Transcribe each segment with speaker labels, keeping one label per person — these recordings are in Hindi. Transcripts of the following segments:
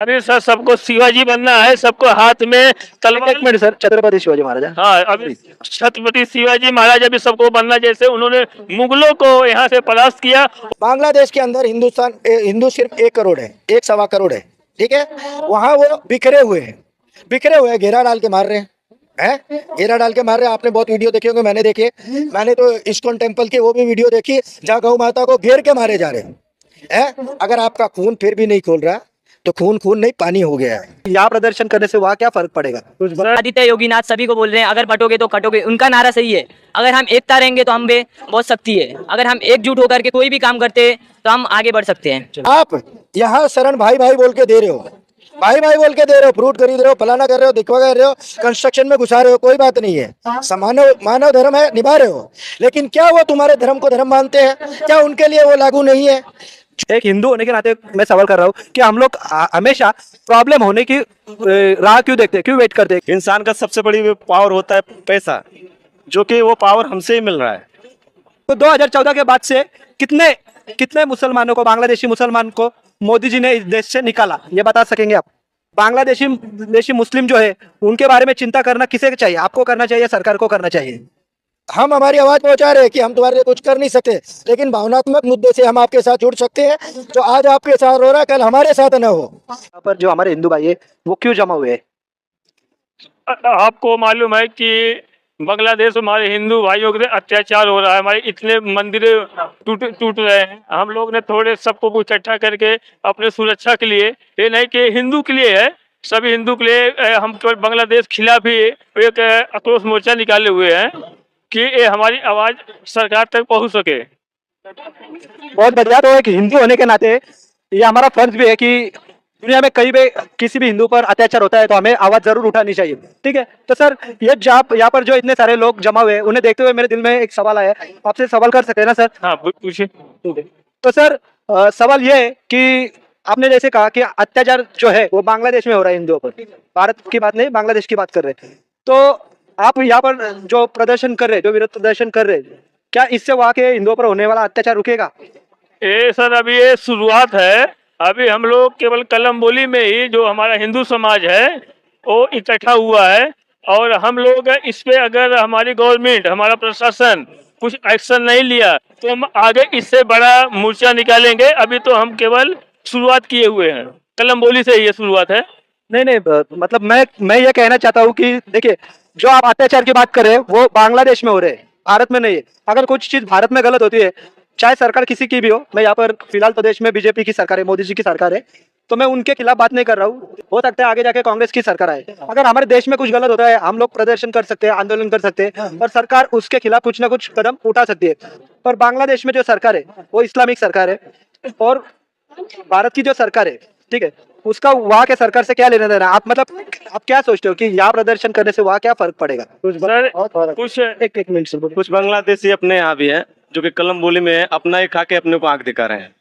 Speaker 1: अरे सर, सबको शिवाजी बनना है, सबको हाथ में तलवार।
Speaker 2: एक मिनट सर, छत्रपति शिवाजी महाराज।
Speaker 1: हाँ, अभी छत्रपति शिवाजी महाराज अभी सबको बनना, जैसे उन्होंने मुगलों को यहाँ से परास्त किया।
Speaker 3: बांग्लादेश के अंदर हिंदू सिर्फ 1 करोड़ है, 1 सवा करोड़ है, ठीक है। वहाँ वो बिखरे हुए हैं, घेरा डाल के मार रहे हैं, घेरा डाल के मार रहे हैं। आपने बहुत वीडियो देखे होंगे, मैंने देखे, मैंने तो इस्कॉन टेम्पल की वो भी वीडियो देखी जहाँ गौ माता को घेर के मारे जा रहे हैं। अगर आपका खून फिर भी नहीं खोल रहा तो खून खून नहीं पानी हो गया है।
Speaker 2: यहाँ प्रदर्शन करने से वहाँ क्या फर्क पड़ेगा?
Speaker 4: आदित्य योगीनाथ सभी को बोल रहे हैं, अगर बटोगे तो कटोगे। उनका नारा सही है, अगर हम एकता रहेंगे तो हम में बहुत शक्ति है। अगर हम एकजुट होकर के कोई भी काम करते हैं तो हम आगे बढ़ सकते हैं।
Speaker 3: आप यहाँ शरण भाई भाई बोल के दे रहे हो, भाई भाई बोल के दे रहे हो, फ्रूट खरीद रहे हो, फलाना कर रहे हो, दिखवा कर रहे हो, कंस्ट्रक्शन में घुसा रहे हो, कोई बात नहीं है, मानव धर्म है, निभा रहे हो। लेकिन क्या वो तुम्हारे धर्म को धर्म मानते हैं? क्या उनके लिए वो लागू नहीं है?
Speaker 2: एक हिंदू होने के नाते मैं सवाल कर रहा हूँ कि हम लोग हमेशा प्रॉब्लम होने की राह क्यों देखते हैं, क्यों वेट करते हैं?
Speaker 5: इंसान का सबसे बड़ी पावर होता है पैसा, जो कि वो पावर हमसे ही मिल रहा है।
Speaker 2: तो 2014 के बाद से कितने कितने मुसलमानों को, बांग्लादेशी मुसलमान को मोदी जी ने इस देश से निकाला, ये बता सकेंगे आप? बांग्लादेशी मुस्लिम जो है उनके बारे में चिंता करना किसे चाहिए? आपको करना चाहिए, सरकार को करना चाहिए?
Speaker 3: हम हमारी आवाज पहुंचा रहे हैं कि हम तुम्हारे लिए कुछ कर नहीं सकते, लेकिन भावनात्मक मुद्दे से हम आपके साथ जुड़ सकते हैं। जो आज आपके साथ हो रहा है कल हमारे साथ न हो।
Speaker 2: यहाँ पर जो हमारे हिंदू भाई है वो क्यों जमा हुए हैं?
Speaker 1: आपको मालूम है कि बांग्लादेश में हमारे हिंदू भाइयों के अत्याचार हो रहा है, हमारे इतने मंदिर टूट रहे हैं। हम लोग ने थोड़े सबको इकट्ठा करके अपने सुरक्षा के लिए, ये नहीं कि हिंदू के लिए है, सभी हिंदू के लिए हम केवल बांग्लादेश खिलाफ ही एक आक्रोश मोर्चा निकाले हुए हैं कि ये हमारी आवाज सरकार तक पहुंच सके।
Speaker 2: बहुत बढ़िया। तो एक हिंदू होने के नाते ये हमारा फर्ज भी है कि दुनिया में कहीं भी किसी भी हिंदू पर अत्याचार होता है तो हमें आवाज जरूर उठानी चाहिए, ठीक है। तो सर, ये यहाँ पर जो इतने सारे लोग जमा हुए हैं उन्हें देखते हुए मेरे दिल में एक सवाल आया, आपसे सवाल कर सकते हैं ना सर?
Speaker 1: हाँ, पूछिए।
Speaker 2: तो सर, सवाल ये है कि आपने जैसे कहा कि अत्याचार जो है वो बांग्लादेश में हो रहा है हिंदुओं पर, भारत की बात नहीं, बांग्लादेश की बात कर रहे हैं। तो आप यहाँ पर जो प्रदर्शन कर रहे हैं, जो विरोध प्रदर्शन कर रहे हैं, क्या इससे वहाँ के हिंदुओं पर होने वाला अत्याचार रुकेगा?
Speaker 1: ये सर, अभी ये शुरुआत है। अभी हम लोग केवल कलम बोली में ही जो हमारा हिंदू समाज है वो इकट्ठा हुआ है, और हम लोग इस पे अगर हमारी गवर्नमेंट, हमारा प्रशासन कुछ एक्शन नहीं लिया तो हम आगे इससे बड़ा मोर्चा निकालेंगे। अभी तो हम केवल शुरुआत किए हुए हैं, कलम बोली से ही ये शुरुआत है।
Speaker 2: नहीं नहीं, मतलब मैं ये कहना चाहता हूँ कि देखिए, जो आप अत्याचार की बात कर रहे हैं वो बांग्लादेश में हो रहे हैं, भारत में नहीं है। अगर कुछ चीज भारत में गलत होती है, चाहे सरकार किसी की भी हो, मैं यहाँ पर फिलहाल तो देश में बीजेपी की सरकार है, मोदी जी की सरकार है, तो मैं उनके खिलाफ बात नहीं कर रहा हूँ। हो सकता है आगे जाके कांग्रेस की सरकार आए, अगर हमारे देश में कुछ गलत होता है हम लोग प्रदर्शन कर सकते हैं, आंदोलन कर सकते हैं, और सरकार उसके खिलाफ कुछ ना कुछ कदम उठा सकती है। पर बांग्लादेश में जो सरकार है वो इस्लामिक सरकार है, और भारत की जो सरकार है, ठीक है, उसका वहाँ के सरकार से क्या लेना देना? आप मतलब आप क्या सोचते हो कि यहाँ प्रदर्शन करने से वहाँ क्या फर्क पड़ेगा?
Speaker 1: सर, कुछ
Speaker 2: एक मिनट सर,
Speaker 5: कुछ बांग्लादेशी अपने यहाँ भी है जो कि कलम बोली में है, अपना ही खा के अपने को आंख दिखा रहे हैं।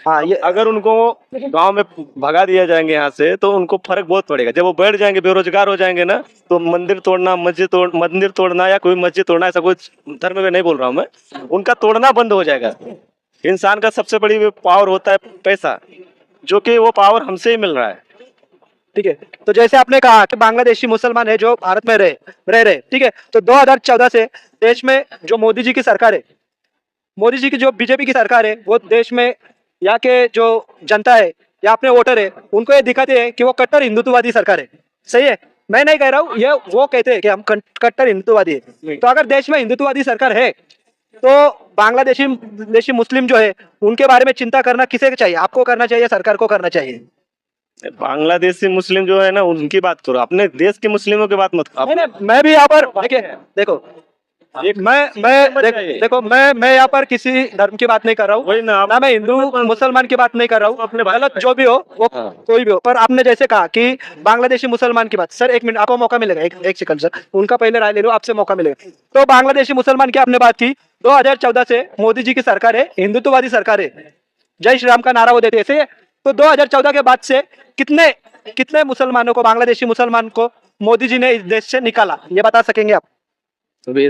Speaker 2: हाँ, ये
Speaker 5: अगर उनको गांव में भगा दिया जाएंगे यहाँ से तो उनको फर्क बहुत पड़ेगा। जब वो बैठ जाएंगे, बेरोजगार हो जाएंगे ना, तो मंदिर तोड़ना या कोई मस्जिद तोड़ना, ऐसा कोई धर्म में नहीं बोल रहा हूँ मैं, उनका तोड़ना बंद हो जाएगा। इंसान का सबसे बड़ी पावर होता है पैसा, जो कि वो पावर हमसे ही मिल रहा है।
Speaker 2: ठीक है। तो जैसे आपने कहा कि बांग्लादेशी मुसलमान है जो भारत में रह रहे, ठीक है, तो 2014 से देश में जो मोदी जी की सरकार है, मोदी जी की जो बीजेपी की सरकार है, वो देश में यहाँ के जो जनता है या अपने वोटर है उनको ये दिखाते हैं कि वो कट्टर हिंदुत्ववादी सरकार है। सही है, मैं नहीं कह रहा हूँ, ये वो कहते हैं कि हम कट्टर हिंदुत्ववादी है। तो अगर देश में हिंदुत्ववादी सरकार है तो बांग्लादेशी मुस्लिम जो है उनके बारे में चिंता करना किसे चाहिए? आपको करना चाहिए, सरकार को करना चाहिए?
Speaker 5: बांग्लादेशी मुस्लिम जो है ना, उनकी बात करो, अपने देश के मुस्लिमों की बात मत करो।
Speaker 2: नहीं, मैं भी यहाँ पर देखो मैं यहाँ पर किसी धर्म की बात नहीं कर रहा हूँ,
Speaker 5: वही ना,
Speaker 2: ना मैं हिंदू मुसलमान की बात नहीं कर रहा हूँ, अपने गलत जो भी हो वो कोई भी हो। पर आपने जैसे कहा कि बांग्लादेशी मुसलमान की बात, सर एक मिनट आपको मौका मिलेगा, एक सेकंड सर, उनका पहले राय ले लो, आपसे मौका मिलेगा। तो बांग्लादेशी मुसलमान की आपने बात की, 2014 से मोदी जी की सरकार है, हिंदुत्ववादी सरकार है, जय श्री राम का नारा वो देते ऐसे है। तो 2014 के बाद से कितने कितने मुसलमानों को, बांग्लादेशी मुसलमान को मोदी जी ने इस देश से निकाला, ये बता सकेंगे आप?
Speaker 1: अभी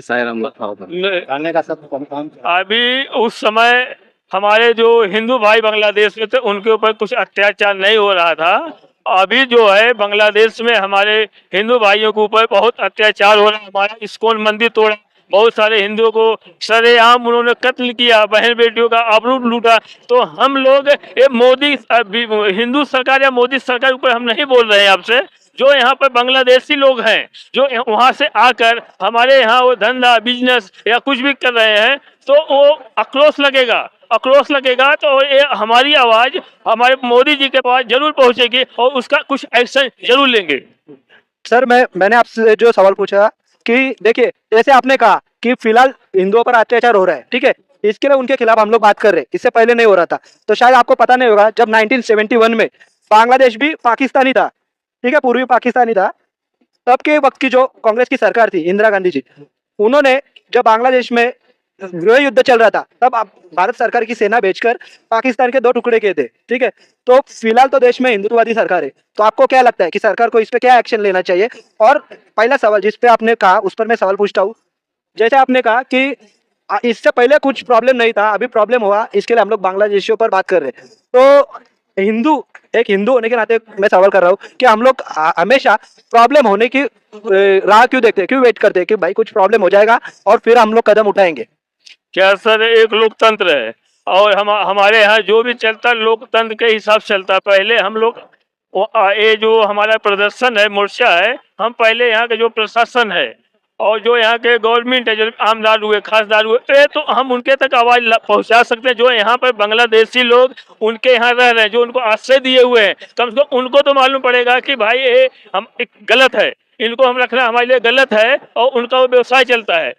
Speaker 1: उस समय हमारे जो हिंदू भाई बांग्लादेश में थे उनके ऊपर कुछ अत्याचार नहीं हो रहा था। अभी जो है बांग्लादेश में हमारे हिंदू भाइयों के ऊपर बहुत अत्याचार हो रहा है। हमारा इस्कॉन मंदिर तोड़ा, बहुत सारे हिंदुओं को सरेआम उन्होंने कत्ल किया, बहन बेटियों का आबरू लूटा। तो हम लोग ये मोदी हिंदू सरकार या मोदी सरकार के ऊपर हम नहीं बोल रहे हैं आपसे। जो यहाँ पर बांग्लादेशी लोग हैं, जो वहाँ से आकर हमारे यहाँ वो धंधा बिजनेस या कुछ भी कर रहे हैं, तो वो आक्रोश लगेगा तो ये हमारी आवाज हमारे मोदी जी के पास जरूर पहुंचेगी और उसका कुछ एक्शन जरूर लेंगे।
Speaker 2: सर मैंने आपसे जो सवाल पूछा कि देखिए, जैसे आपने कहा कि फिलहाल हिंदुओं पर अत्याचार हो रहा है, ठीक है, इसके लिए उनके खिलाफ हम लोग बात कर रहे हैं, इससे पहले नहीं हो रहा था। तो शायद आपको पता नहीं होगा, जब 1971 में बांग्लादेश भी पाकिस्तानी था, ठीक है, पूर्वी पाकिस्तानी था, तब के वक्त की जो कांग्रेस की सरकार थी, इंदिरा गांधी जी, उन्होंने जब बांग्लादेश में गृह युद्ध चल रहा था, तब भारत सरकार की सेना भेजकर पाकिस्तान के 2 टुकड़े किए थे, ठीक है। तो फिलहाल तो देश में हिंदुत्ववादी सरकार है, तो आपको क्या लगता है कि सरकार को इस पे क्या एक्शन लेना चाहिए? और पहला सवाल जिस पे आपने कहा उस पर मैं सवाल पूछता हूँ। जैसे आपने कहा कि इससे पहले कुछ प्रॉब्लम नहीं था, अभी प्रॉब्लम हुआ, इसके लिए हम लोग बांग्लादेशियों पर बात कर रहे हैं। तो एक हिंदू होने के नाते मैं सवाल कर रहा हूँ कि हम लोग हमेशा प्रॉब्लम होने की राह क्यों देखते हैं, क्यों वेट करते हैं कि भाई कुछ प्रॉब्लम हो जाएगा और फिर हम लोग कदम उठाएंगे?
Speaker 1: क्या सर, एक लोकतंत्र है और हमारे यहाँ जो भी चलता है लोकतंत्र के हिसाब से चलता है। पहले हम लोग ये जो हमारा प्रदर्शन है, मोर्चा है, हम पहले यहाँ के जो प्रशासन है और जो यहाँ के गवर्नमेंट है, जो आमदार हुए खासदार हुए, ये तो हम उनके तक आवाज पहुँचा सकते हैं। जो यहाँ पर बांग्लादेशी लोग उनके यहाँ रह रहे हैं, जो उनको आश्रय दिए हुए हैं, कम से कम उनको तो मालूम पड़ेगा कि भाई ये हम एक गलत है, इनको हम रखना हमारे लिए गलत है और उनका वो व्यवसाय चलता है।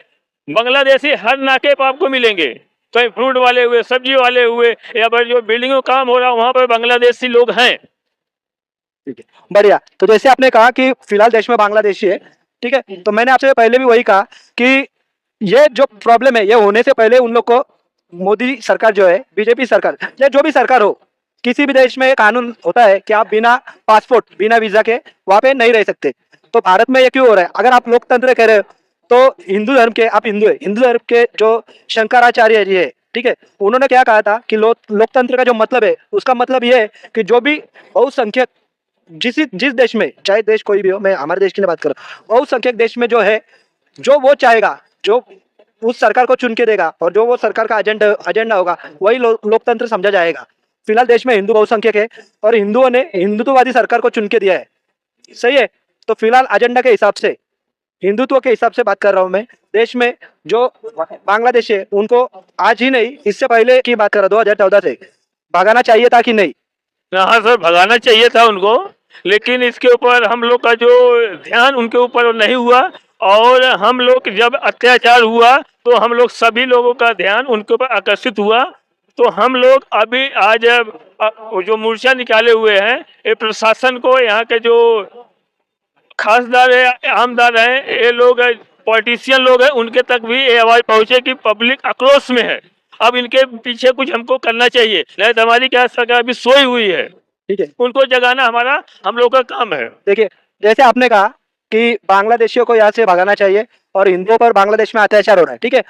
Speaker 1: बांग्लादेशी हर नाके पर आपको मिलेंगे, कहीं फ्रूट वाले हुए, सब्जी वाले हुए, या फिर जो बिल्डिंगों का काम हो रहा है वहां पर बांग्लादेशी लोग हैं।
Speaker 2: ठीक है, बढ़िया। तो जैसे आपने कहा कि फिलहाल देश में बांग्लादेशी है, ठीक है, तो मैंने आपसे पहले भी वही कहा कि ये जो प्रॉब्लम है, ये होने से पहले उन लोग को मोदी सरकार जो है, बीजेपी सरकार या जो भी सरकार हो, किसी भी देश में एक कानून होता है कि आप बिना पासपोर्ट, बिना वीजा के वहां पे नहीं रह सकते। तो भारत में ये क्यों हो रहा है? अगर आप लोकतंत्र कह रहे हो तो हिंदू धर्म के, आप हिंदू है, हिंदू धर्म के जो शंकराचार्य जी है, ठीक है, उन्होंने क्या कहा था कि लोकतंत्र का जो मतलब है, उसका मतलब ये है कि जो भी बहुसंख्यक जिस देश में, चाहे देश कोई भी हो, मैं हमारे देश की बात कर रहा हूँ, बहुसंख्यक देश में जो है, जो वो चाहेगा, जो उस सरकार को चुन के देगा और जो वो सरकार का एजेंडा होगा, वही लोकतंत्र समझा जाएगा। फिलहाल देश में हिंदू बहुसंख्यक है और हिंदुओं ने हिंदुत्ववादी सरकार को चुन के दिया है, सही है। तो फिलहाल एजेंडा के हिसाब से, हिंदुत्व के हिसाब से बात कर रहा हूं मैं, देश में जो बांग्लादेश है उनको आज ही नहीं, इससे पहले की बात कर रहा हूं, 2014 से भगाना चाहिए था कि नहीं?
Speaker 1: हाँ सर, भगाना चाहिए था उनको, लेकिन इसके ऊपर हम लोग का जो ध्यान उनके ऊपर नहीं हुआ। और हम लोग जब अत्याचार हुआ तो हम लोग सभी लोगों का ध्यान उनके ऊपर आकर्षित हुआ। तो हम लोग अभी आज जो मोर्चा निकाले हुए हैं, ये प्रशासन को, यहाँ के जो खासदार है, आमदार हैं, ये लोग पॉलिटिशियन लोग हैं, उनके तक भी ये आवाज पहुंचे कि पब्लिक आक्रोश में है। अब इनके पीछे कुछ हमको करना चाहिए, नहीं तो हमारी क्या सरकार अभी सोई हुई है,
Speaker 2: ठीक है,
Speaker 1: उनको जगाना हमारा हम लोग का काम है।
Speaker 2: देखिए, जैसे आपने कहा कि बांग्लादेशियों को यहाँ से भगाना चाहिए और हिंदुओं पर बांग्लादेश में अत्याचार हो रहा है, ठीक है,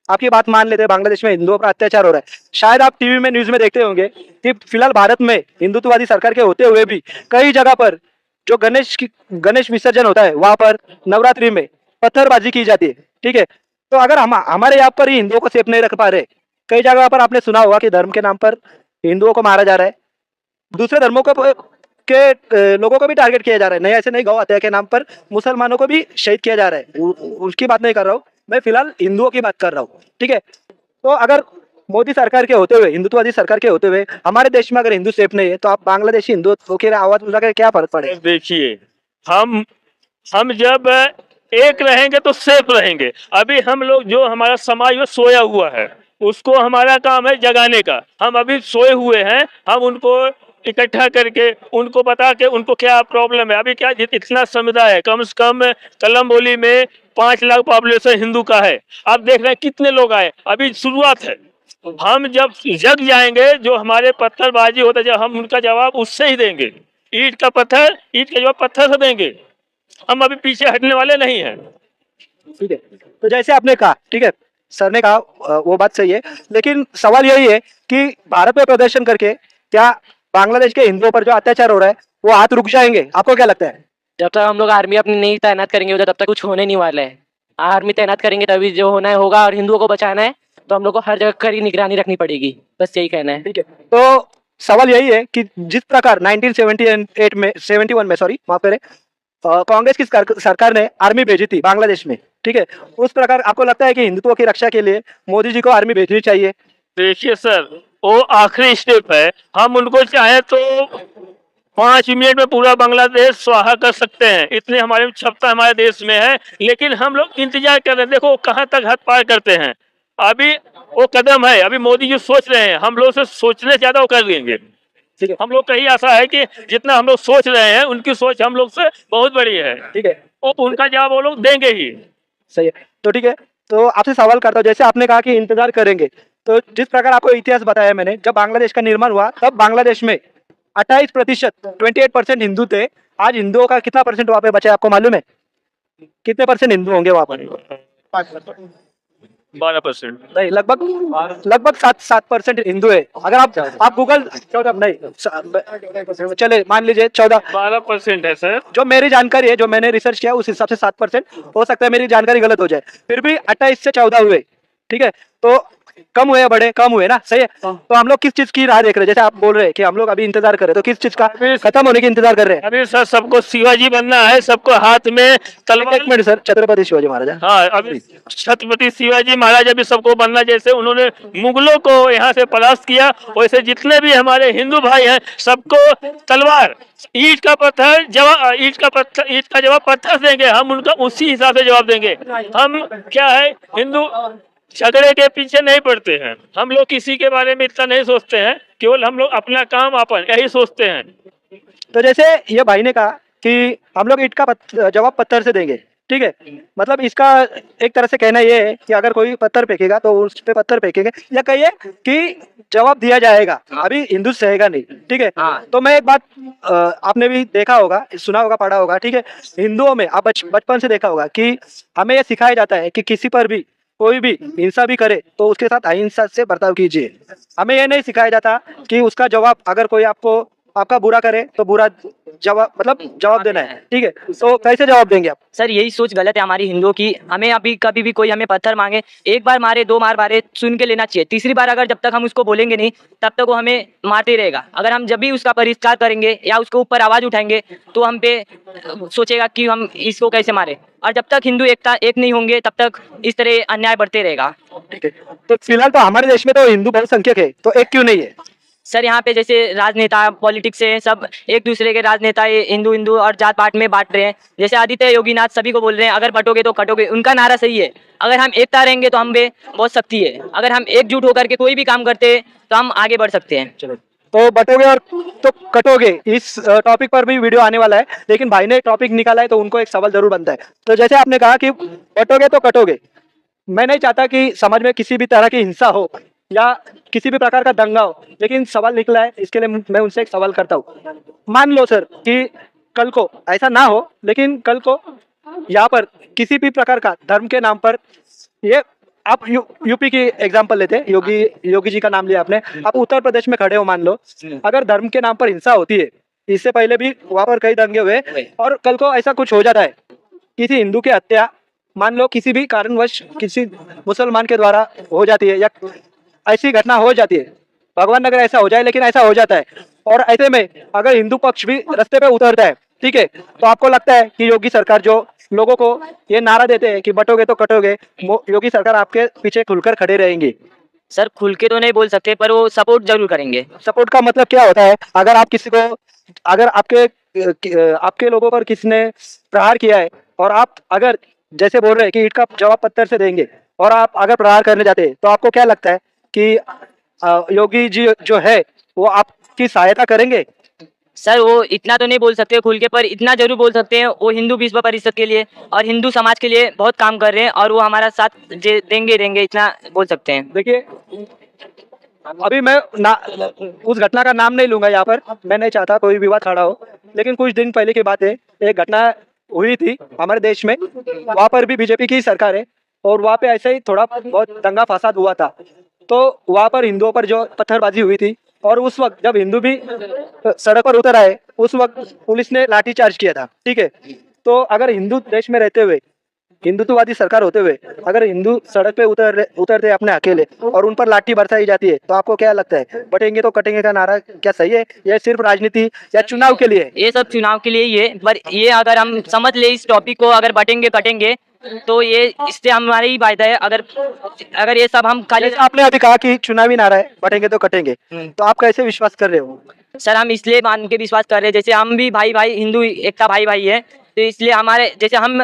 Speaker 2: आपकी बात मान लेते हैं, बांग्लादेश में हिंदुओं पर अत्याचार हो रहा है। शायद आप टीवी में, न्यूज में देखते होंगे कि फिलहाल भारत में हिंदुत्ववादी सरकार के होते हुए भी कई जगह पर जो गणेश विसर्जन होता है, वहां पर नवरात्रि में पत्थरबाजी की जाती है, ठीक है। तो अगर हमारे यहाँ पर ही हिंदुओं को सेफ नहीं रख पा रहे, कई जगह पर आपने सुना होगा कि धर्म के नाम पर हिंदुओं को मारा जा रहा है, दूसरे धर्मों के लोगों को भी टारगेट किया जा रहा है, नहीं ऐसे नहीं, गौ हत्या के नाम पर मुसलमानों को भी शहीद किया जा रहा है, उसकी बात नहीं कर रहा हूँ मैं, फिलहाल हिंदुओं की बात कर रहा हूँ, ठीक है। तो अगर मोदी सरकार के होते हुए, हिंदुत्ववादी सरकार के होते हुए हमारे देश में अगर हिंदू सेफ नहीं है, तो आप बांग्लादेशी हिंदू की आवाज उठा के क्या फर्क पड़ेगा?
Speaker 1: देखिए, हम जब एक रहेंगे तो सेफ रहेंगे। अभी हम लोग, जो हमारा समाज वो सोया हुआ है, उसको हमारा काम है जगाने का। हम अभी सोए हुए हैं, हम उनको इकट्ठा करके उनको बता के उनको क्या प्रॉब्लम है। अभी क्या इतना समुदाय है, कम से कम कलम बोली में 5 लाख पॉपुलेशन हिंदू का है। आप देख रहे हैं कितने लोग आए, अभी शुरुआत है। हम जब जग जाएंगे, जो हमारे पत्थरबाजी होता है, जब हम उनका जवाब उससे ही देंगे, ईंट का जवाब पत्थर से देंगे। हम अभी पीछे हटने वाले नहीं हैं।
Speaker 2: ठीक है, तो जैसे आपने कहा, ठीक है, सर ने कहा वो बात सही है, लेकिन सवाल यही है कि भारत में प्रदर्शन करके क्या बांग्लादेश के हिंदुओं पर जो अत्याचार हो रहा है वो हाथ रुक जाएंगे? आपको क्या लगता है?
Speaker 6: जब तक हम लोग आर्मी अपनी नहीं तैनात करेंगे उधर, तब तक कुछ होने नहीं वाला है। आर्मी तैनात करेंगे तभी जो होना है होगा, और हिंदुओं को बचाना है तो हम लोग को हर जगह कड़ी निगरानी रखनी पड़ेगी, बस यही कहना है।
Speaker 2: ठीक है, तो सवाल यही है कि जिस प्रकार 1978 में 71 में सॉरी माफ करें कांग्रेस की सरकार ने आर्मी भेजी थी बांग्लादेश में, ठीक है, उस प्रकार आपको लगता है कि हिंदुत्व की रक्षा के लिए मोदी जी को आर्मी भेजनी चाहिए?
Speaker 1: देखिए सर, वो आखिरी स्टेप है। हम उनको चाहे तो 5 मिनट में पूरा बांग्लादेश स्वाहा कर सकते हैं, इतने हमारे में क्षमता हमारे देश में है, लेकिन हम लोग इंतजार कर रहे हैं। देखो कहाँ तक हद पार करते हैं। अभी वो कदम है, अभी मोदी जी सोच रहे हैं, हम लोग से सोचने से ज्यादा वो कर देंगे।
Speaker 2: ठीक है,
Speaker 1: हम लोग का ही आशा है कि जितना हम लोग सोच रहे हैं उनकी सोच हम लोग से बहुत बड़ी है।
Speaker 2: ठीक है,
Speaker 1: वो उनका जवाब वो लोग देंगे ही।
Speaker 2: सही है। तो ठीक है, तो आपसे सवाल करता हूँ, जैसे आपने कहा कि इंतजार करेंगे, तो जिस प्रकार आपको इतिहास बताया मैंने, जब बांग्लादेश का निर्माण हुआ तब बांग्लादेश में 28% 28% हिंदू थे। आज हिंदुओं का कितना परसेंट वहाँ पे बचा है आपको मालूम है? कितने परसेंट हिंदू होंगे वहाँ पर?
Speaker 1: 12%।
Speaker 2: नहीं, लगभग 7% हिंदू है। अगर आप गूगल 14 नहीं चले मान लीजिए 14
Speaker 1: 12% है सर।
Speaker 2: जो मेरी जानकारी है, जो मैंने रिसर्च किया उस हिसाब से 7%। हो सकता है मेरी जानकारी गलत हो जाए, फिर भी 28 से 14 हुए। ठीक है, तो कम हुए या बढ़े? कम हुए ना, सही है। तो हम लोग किस चीज की राह देख रहे हैं? जैसे आप बोल रहे हैं कि हम लोग अभी इंतजार कर रहे हैं, तो किस चीज का खत्म होने की इंतजार कर रहे हैं?
Speaker 1: अभी सर सबको शिवाजी बनना है, सबको हाथ में तलवार।
Speaker 2: एक मिनट सर, छत्रपति शिवाजी महाराज।
Speaker 1: हाँ, अभी छत्रपति शिवाजी महाराज अभी सबको बनना, जैसे उन्होंने मुगलों को यहाँ से परास्त किया, वैसे जितने भी हमारे हिंदू भाई हैं सबको तलवार, ईंट का जवाब पत्थर देंगे। हम उनका उसी हिसाब से जवाब देंगे। हम क्या है, हिंदू झगड़े के पीछे नहीं पड़ते हैं। हम लोग किसी के बारे में इतना नहीं सोचते हैं, केवल हम लोग अपना काम अपन यही सोचते हैं।
Speaker 2: तो जैसे ये भाई ने कहा कि हम लोग ईंट का जवाब पत्थर से देंगे, ठीक है, मतलब इसका एक तरह से कहना ये है कि अगर कोई पत्थर फेंकेगा तो उस पे पत्थर फेंकेंगे, या कहिए कि जवाब दिया जाएगा, अभी हिंदू सहेगा नहीं। ठीक है, तो मैं एक बात आपने भी देखा होगा, सुना होगा, पढ़ा होगा, ठीक है, हिंदुओं में आप बचपन से देखा होगा कि हमें यह सिखाया जाता है कि किसी पर भी कोई भी हिंसा भी करे तो उसके साथ अहिंसा से बर्ताव कीजिए। हमें यह नहीं सिखाया जाता कि उसका जवाब, अगर कोई आपका बुरा करे तो बुरा जवाब देना है। ठीक है, तो कैसे जवाब देंगे आप?
Speaker 4: सर यही सोच गलत है हमारी हिंदुओं की। हमें अभी कभी भी कोई हमें पत्थर मांगे, एक बार मारे, 2 बार मारे, सुन के लेना चाहिए। तीसरी बार अगर जब तक हम उसको बोलेंगे नहीं तब तक वो हमें मारते रहेगा। अगर हम जब भी उसका परिष्कार करेंगे या उसके ऊपर आवाज उठाएंगे तो हम पे सोचेगा कि हम इसको कैसे मारे। और जब तक हिंदू एक नहीं होंगे तब तक इस तरह अन्याय बढ़ते रहेगा।
Speaker 2: ठीक है, तो फिलहाल तो हमारे देश में तो हिंदू बहुसंख्यक है, तो एक क्यों नहीं है?
Speaker 4: सर यहाँ पे जैसे राजनेता पॉलिटिक्स से सब एक दूसरे के राजनेता ये हिंदू और जात पात में बांट रहे हैं। जैसे आदित्य योगीनाथ सभी को बोल रहे हैं अगर बटोगे तो कटोगे, उनका नारा सही है। अगर हम एकता रहेंगे तो हम पे बहुत शक्ति है। अगर हम एकजुट होकर के कोई भी काम करते हैं तो हम आगे बढ़ सकते हैं।
Speaker 2: चलो, तो बटोगे और तो कटोगे, इस टॉपिक पर भी वीडियो आने वाला है, लेकिन भाई ने टॉपिक निकाला है तो उनको एक सवाल जरूर बनता है। तो जैसे आपने कहा कि बटोगे तो कटोगे, मैं नहीं चाहता कि समाज में किसी भी तरह की हिंसा हो या किसी भी प्रकार का दंगा हो, लेकिन सवाल निकला है, इसके लिए मैं उनसे एक सवाल करता हूँ। मान लो सर कि कल को ऐसा ना हो, लेकिन कल को यहाँ पर किसी भी प्रकार का धर्म के नाम पर, ये आप यूपी की एग्जांपल लेते हैं, योगी जी का नाम लिया आपने, आप उत्तर प्रदेश में खड़े हो, मान लो अगर धर्म के नाम पर हिंसा होती है, इससे पहले भी वहां पर कई दंगे हुए, और कल को ऐसा कुछ हो जाता है, किसी हिंदू की हत्या मान लो किसी भी कारणवश किसी मुसलमान के द्वारा हो जाती है, या ऐसी घटना हो जाती है, भगवान नगर ऐसा हो जाए, लेकिन ऐसा हो जाता है, और ऐसे में अगर हिंदू पक्ष भी रास्ते पे उतरता है, ठीक है, तो आपको लगता है कि योगी सरकार जो लोगों को ये नारा देते हैं कि बटोगे तो कटोगे, योगी सरकार आपके पीछे खुलकर खड़े रहेंगे?
Speaker 4: सर खुल के तो नहीं बोल सकते, पर वो सपोर्ट जरूर करेंगे।
Speaker 2: सपोर्ट का मतलब क्या होता है? अगर आप किसी को, अगर आपके लोगों पर किसी ने प्रहार किया है और आप अगर जैसे बोल रहे हैं कि ईंट का जवाब पत्थर से देंगे, और आप अगर प्रहार करने जाते हैं, तो आपको क्या लगता है कि योगी जी जो है वो आपकी सहायता करेंगे?
Speaker 4: सर वो इतना तो नहीं बोल सकते खुल के, पर इतना जरूर बोल सकते हैं वो हिंदू विश्व परिषद के लिए और हिंदू समाज के लिए बहुत काम कर रहे हैं, और वो हमारा साथ देंगे, इतना बोल सकते हैं।
Speaker 2: देखिए, अभी मैं उस घटना का नाम नहीं लूंगा यहाँ पर, मैं नहीं चाहता कोई विवाद खड़ा हो, लेकिन कुछ दिन पहले की बात है, एक घटना हुई थी हमारे देश में, वहाँ पर भी बीजेपी की सरकार है, और वहाँ पे ऐसे ही थोड़ा बहुत दंगा फसाद हुआ था, तो वहाँ पर हिंदुओं पर जो पत्थरबाजी हुई थी, और उस वक्त जब हिंदू भी सड़क पर उतर आए, उस वक्त पुलिस ने लाठीचार्ज किया था, ठीक है। तो अगर हिंदू देश में रहते हुए, हिंदुत्ववादी सरकार होते हुए, अगर हिंदू सड़क पे उतरते अपने अकेले और उन पर लाठी बरसाई जाती है, तो आपको क्या लगता है, बटेंगे तो कटेंगे का नारा क्या सही है, या सिर्फ राजनीति या चुनाव के लिए?
Speaker 4: ये सब चुनाव के लिए ये, पर ये अगर हम समझ ले इस टॉपिक को, अगर बटेंगे कटेंगे तो ये इससे हमारा ही फायदा है। अगर ये सब हम खाली,
Speaker 2: जैसे आपने अभी कहा कि चुनावी नारा है, बटेंगे तो कटेंगे, तो आप कैसे विश्वास कर रहे हो?
Speaker 4: सर हम इसलिए मान के विश्वास कर रहे हैं, जैसे हम भी भाई भाई हिंदू एकता भाई भाई है, तो इसलिए हमारे जैसे हम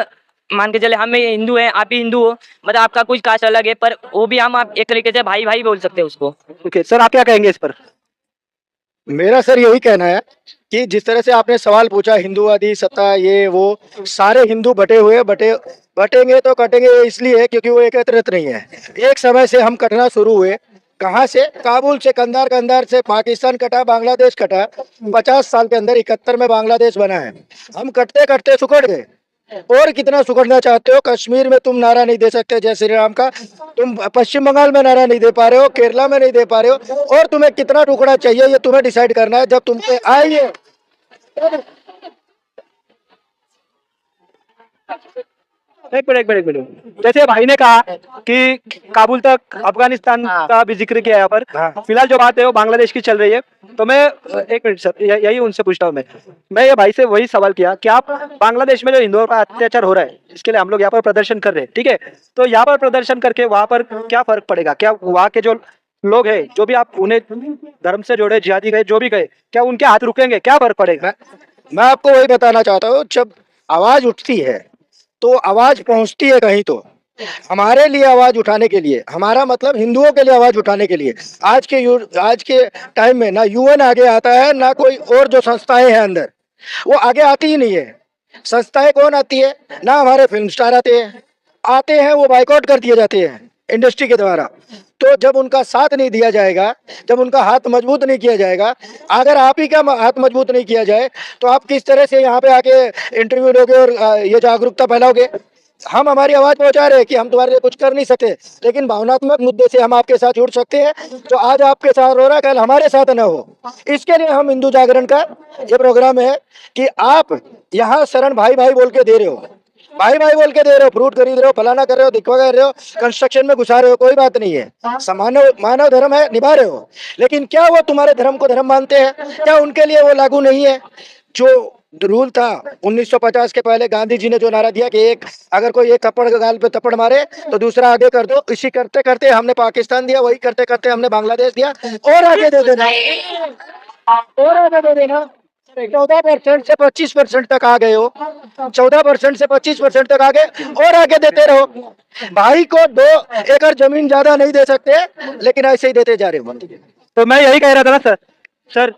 Speaker 4: मान के चले हम हिंदू हैं, आप भी हिंदू हो, मतलब आपका कुछ कास्ट अलग है, पर वो भी हम आप एक तरीके से भाई भाई बोल सकते हैं उसको।
Speaker 2: ओके सर, आप क्या कहेंगे इस पर?
Speaker 3: मेरा सर यही कहना है कि जिस तरह से आपने सवाल पूछा, हिंदूवादी सत्ता ये वो, सारे हिंदू बटे हुए, बटेंगे तो कटेंगे इसलिए क्योंकि वो एकत्रित नहीं है। एक समय से हम कटना शुरू हुए, कहाँ से? काबुल से, कंधार से पाकिस्तान कटा, बांग्लादेश कटा। 50 साल के अंदर 71 में बांग्लादेश बना है। हम कटते कटते सुकड़ गए। और कितना सुकड़ना चाहते हो? कश्मीर में तुम नारा नहीं दे सकते जय श्री राम का, तुम पश्चिम बंगाल में नारा नहीं दे पा रहे हो, केरला में नहीं दे पा रहे हो, और तुम्हें कितना टुकड़ा चाहिए ये तुम्हें डिसाइड करना है जब तुम पे आइए।
Speaker 2: एक मिनट, जैसे भाई ने कहा कि काबुल तक अफगानिस्तान का भी जिक्र किया यहाँ पर, फिलहाल जो बात है वो बांग्लादेश की चल रही है, तो मैं एक मिनट सर, यही उनसे पूछता हूँ। मैं ये भाई से वही सवाल किया कि आप बांग्लादेश में जो हिंदुओं पर अत्याचार हो रहा है, इसके लिए हम लोग यहाँ पर प्रदर्शन कर रहे हैं, ठीक है, तो यहाँ पर प्रदर्शन करके वहां पर क्या फर्क पड़ेगा? क्या वहाँ के जो लोग हैं, जो भी आप उन्हें धर्म से जोड़े, जिहादी गए, जो भी गए, क्या उनके हाथ रुकेंगे? क्या फर्क पड़ेगा?
Speaker 3: मैं आपको वही बताना चाहता हूँ, जब आवाज उठती है तो आवाज पहुंचती है कहीं, तो हमारे लिए आवाज उठाने के लिए, हमारा मतलब हिंदुओं के लिए आवाज उठाने के लिए आज के टाइम में ना यूएन आगे आता है, ना कोई और जो संस्थाएं हैं अंदर वो आगे आती ही नहीं है। संस्थाएं कौन आती है? ना हमारे फिल्म स्टार आते हैं वो बाइकआउट कर दिए जाते हैं इंडस्ट्री के द्वारा। तो जब उनका साथ नहीं दिया जाएगा, जब उनका हाथ मजबूत नहीं किया जाएगा, अगर आप ही का हाथ मजबूत नहीं किया जाए, तो आप किस तरह से यहाँ पे आके इंटरव्यू लोगे और ये जागरूकता फैलाओगे? हम हमारी आवाज पहुंचा रहे हैं कि हम तुम्हारे लिए कुछ कर नहीं सकते, लेकिन भावनात्मक मुद्दे से हम आपके साथ जुड़ सकते हैं। जो आज आपके साथ हो रहा है कल हमारे साथ न हो, इसके लिए हम हिंदू जागरण का ये प्रोग्राम है कि आप यहाँ शरण भाई भाई बोल के दे रहे हो, भाई भाई बोल के दे रहे हो, फ्रूट खरीद रहे हो, फलाना कर रहे हो, दिखवा कर रहे हो, कंस्ट्रक्शन में घुसा रहे हो, कोई बात नहीं है, मानव धर्म है, निभा रहे हो। लेकिन क्या वो तुम्हारे धर्म को धर्म मानते हैं? क्या उनके लिए वो लागू नहीं है? जो रूल था 1950 के पहले, गांधी जी ने जो नारा दिया कि अगर कोई एक थप्पड़ गाल पे थप्पड़ मारे तो दूसरा आगे कर दो, इसी करते करते हमने पाकिस्तान दिया, वही करते करते हमने बांग्लादेश दिया, और आगे दे देना, और आगे दे देना। 14% से 25% तक आ गए हो, 14% से 25% तक आ गए, और आगे देते रहो। भाई को 2 एकड़ जमीन ज्यादा नहीं दे सकते, लेकिन ऐसे ही देते जा रहे हो।
Speaker 2: तो मैं यही कह रहा था ना सर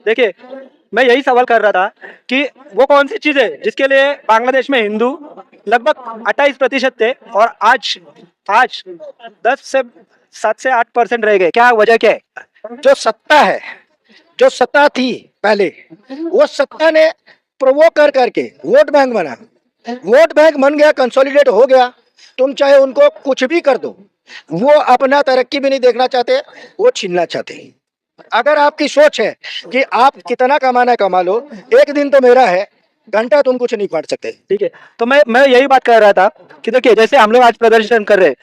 Speaker 2: देखिए, मैं यही सवाल कर रहा था कि वो कौन सी चीज है जिसके लिए बांग्लादेश में हिंदू लगभग 28% थे और आज 7 से 8% रह गए? क्या वजह क्या है?
Speaker 3: जो सत्ता है, जो सत्ता थी पहले, वो सत्ता ने प्रोवोक करके वोट बैंक बना, वोट बैंक बन गया, कंसोलिडेट हो गया। तुम चाहे उनको कुछ भी कर दो, वो अपना तरक्की भी नहीं देखना चाहते, वो छीनना चाहते। अगर आपकी सोच है कि आप कितना कमाना है कमा लो, एक दिन तो मेरा है, घंटा तुम कुछ नहीं काट सकते।
Speaker 2: ठीक है, तो मैं यही बात कर रहा था कि देखिए, जैसे हम लोग आज प्रदर्शन कर रहे हैं,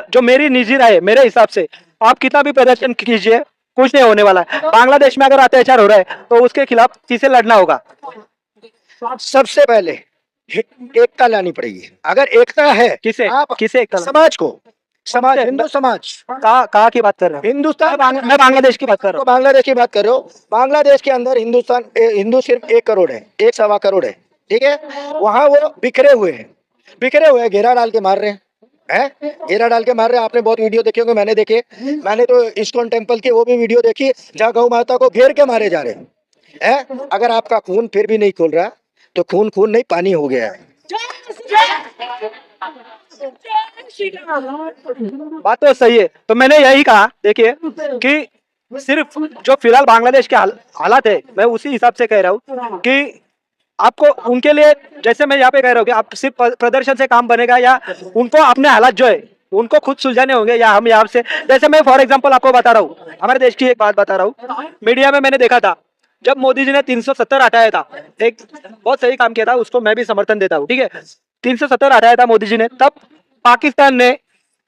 Speaker 2: तो मेरी निजी राय, मेरे हिसाब से आप कितना भी प्रदर्शन कीजिए, कुछ नहीं होने वाला है। बांग्लादेश में अगर अत्याचार हो रहा है तो उसके खिलाफ किसे लड़ना होगा?
Speaker 3: सबसे पहले एकता लानी पड़ेगी। अगर एकता है,
Speaker 2: किसे एकता?
Speaker 3: समाज को, समाज, हिंदू समाज।
Speaker 2: कहाँ की बात कर रहे हो?
Speaker 3: हिंदुस्तान,
Speaker 2: मैं बांग्लादेश की बात कर रहा हूँ।
Speaker 3: बांग्लादेश की बात कर रहे हो। बांग्लादेश के अंदर हिंदू सिर्फ 1 करोड़ है, 1.25 करोड़ है, ठीक है। वहां वो बिखरे हुए हैं, घेरा डाल के मार रहे हैं, घेरा डाल के मार रहे हैं। आपने बहुत वीडियो देखे होंगे, मैंने देखे, मैंने तो इस्कॉन टेम्पल की वो भी वीडियो देखी जहाँ गौ माता को घेर के मारे जा रहे हैं। अगर आपका खून फिर भी नहीं खुल रहा तो खून नहीं, पानी हो गया है।
Speaker 2: बात तो सही है। तो मैंने यही कहा, देखिए कि सिर्फ जो फिलहाल बांग्लादेश के हालात है, मैं उसी हिसाब से कह रहा हूँ कि आपको उनके लिए, जैसे मैं यहाँ पे कह रहा हूँ कि आप सिर्फ प्रदर्शन से काम बनेगा या उनको अपने हालात जो है उनको खुद सुलझाने होंगे, या हम यहाँ से, जैसे मैं फॉर एग्जांपल आपको बता रहा हूँ, हमारे देश की एक बात बता रहा हूँ, मीडिया में मैंने देखा था जब मोदी जी ने 370 हटाया था, एक बहुत सही काम किया था, उसको मैं भी समर्थन देता हूँ, ठीक है। 370 हटाया था मोदी जी ने, तब पाकिस्तान ने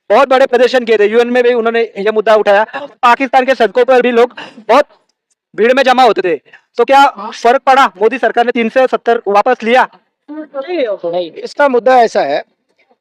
Speaker 2: बहुत बड़े प्रदर्शन किए थे, यूएन में भी उन्होंने ये मुद्दा उठाया, पाकिस्तान के सड़कों पर भी लोग बहुत भीड़ में जमा होते थे। तो क्या फर्क पड़ा? मोदी सरकार ने 370 वापस लिया?
Speaker 3: नहीं, इसका मुद्दा ऐसा है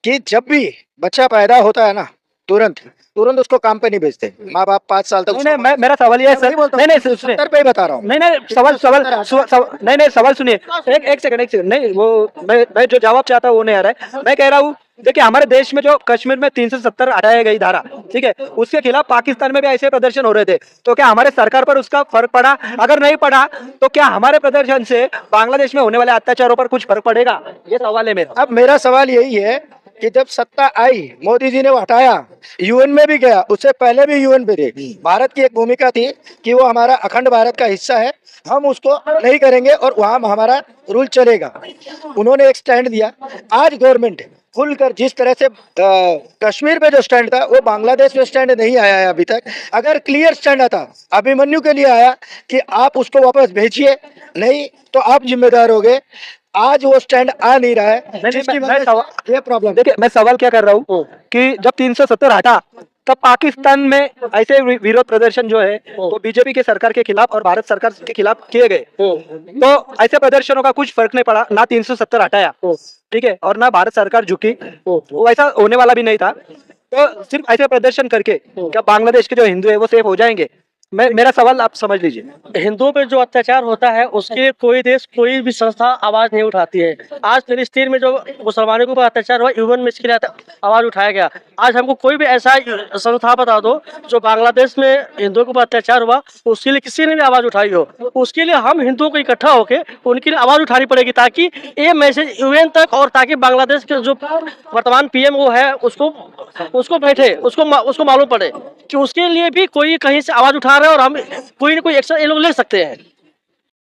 Speaker 3: कि जब भी बच्चा पैदा होता है ना, तुरंत तुरंत उसको काम पे नहीं भेजते माँ बाप, 5 साल तक।
Speaker 2: नहीं, मैं, मेरा सवाल ये है सर, नहीं सुनिए,
Speaker 3: 70 पे ही बता रहा हूँ।
Speaker 2: नहीं सवाल सवाल सुनिए, एक सेकंड नहीं, वो मैं जो जवाब चाहता हूँ वो नहीं आ रहा है। मैं कह रहा हूँ देखिए, हमारे देश में जो कश्मीर में 370 हटाई गई धारा, ठीक है, उसके खिलाफ पाकिस्तान में भी ऐसे प्रदर्शन हो रहे थे, तो क्या हमारे सरकार पर उसका फर्क पड़ा? अगर नहीं पड़ा तो क्या हमारे प्रदर्शन से बांग्लादेश में होने वाले अत्याचारों पर कुछ फर्क पड़ेगा? ये सवाल है मेरा।
Speaker 3: अब मेरा सवाल यही है कि जब सत्ता आई, मोदी जी ने वो हटाया, यूएन में भी गया, उससे पहले भी यूएन पे थे, भारत की एक भूमिका थी कि वो हमारा अखंड भारत का हिस्सा है, हम उसको नहीं करेंगे और वहां हमारा रूल चलेगा। उन्होंने एक स्टैंड दिया। आज गवर्नमेंट खुलकर जिस तरह से कश्मीर पे जो स्टैंड था, वो बांग्लादेश में स्टैंड नहीं आया है अभी तक। अगर क्लियर स्टैंड आता, अभिमन्यु के लिए आया कि आप उसको वापस भेजिए, नहीं तो आप जिम्मेदार होगे, आज वो स्टैंड आ नहीं रहा है, जिसकी वजह से ये प्रॉब्लम।
Speaker 2: देखिए, मैं सवाल क्या कर रहा हूँ कि जब 370 हटा तब पाकिस्तान में ऐसे विरोध प्रदर्शन जो है वो बीजेपी के सरकार के खिलाफ और भारत सरकार के खिलाफ किए गए, तो ऐसे प्रदर्शनों का कुछ फर्क नहीं पड़ा, ना 370 हटाया, ठीक है, और ना भारत सरकार झुकी, वो ऐसा होने वाला भी नहीं था। तो सिर्फ ऐसे प्रदर्शन करके क्या बांग्लादेश के जो हिंदू है वो सेफ हो जाएंगे? मेरा सवाल आप समझ लीजिए।
Speaker 7: हिंदुओं पे जो अत्याचार होता है उसके लिए कोई देश, कोई भी संस्था आवाज नहीं उठाती है। आज फिलिस्तीन में जो मुसलमानों के ऊपर अत्याचार हुआ, यूएन में इसके लिए आवाज उठाया गया। आज हमको कोई भी ऐसा संस्था बता दो जो बांग्लादेश में हिंदुओं के ऊपर अत्याचार हुआ, उसके लिए किसी ने भी आवाज उठाई हो। उसके लिए हम हिंदुओं को इकट्ठा होकर उनके लिए आवाज उठानी पड़ेगी, ताकि ये मैसेज यूएन तक, और ताकि बांग्लादेश के जो वर्तमान पीएम वो है उसको बैठे, उसको मालूम पड़े कि उसके लिए भी कोई कहीं से आवाज उठा रहा है और हम कोई ना कोई एक्शन ये लोग ले सकते हैं।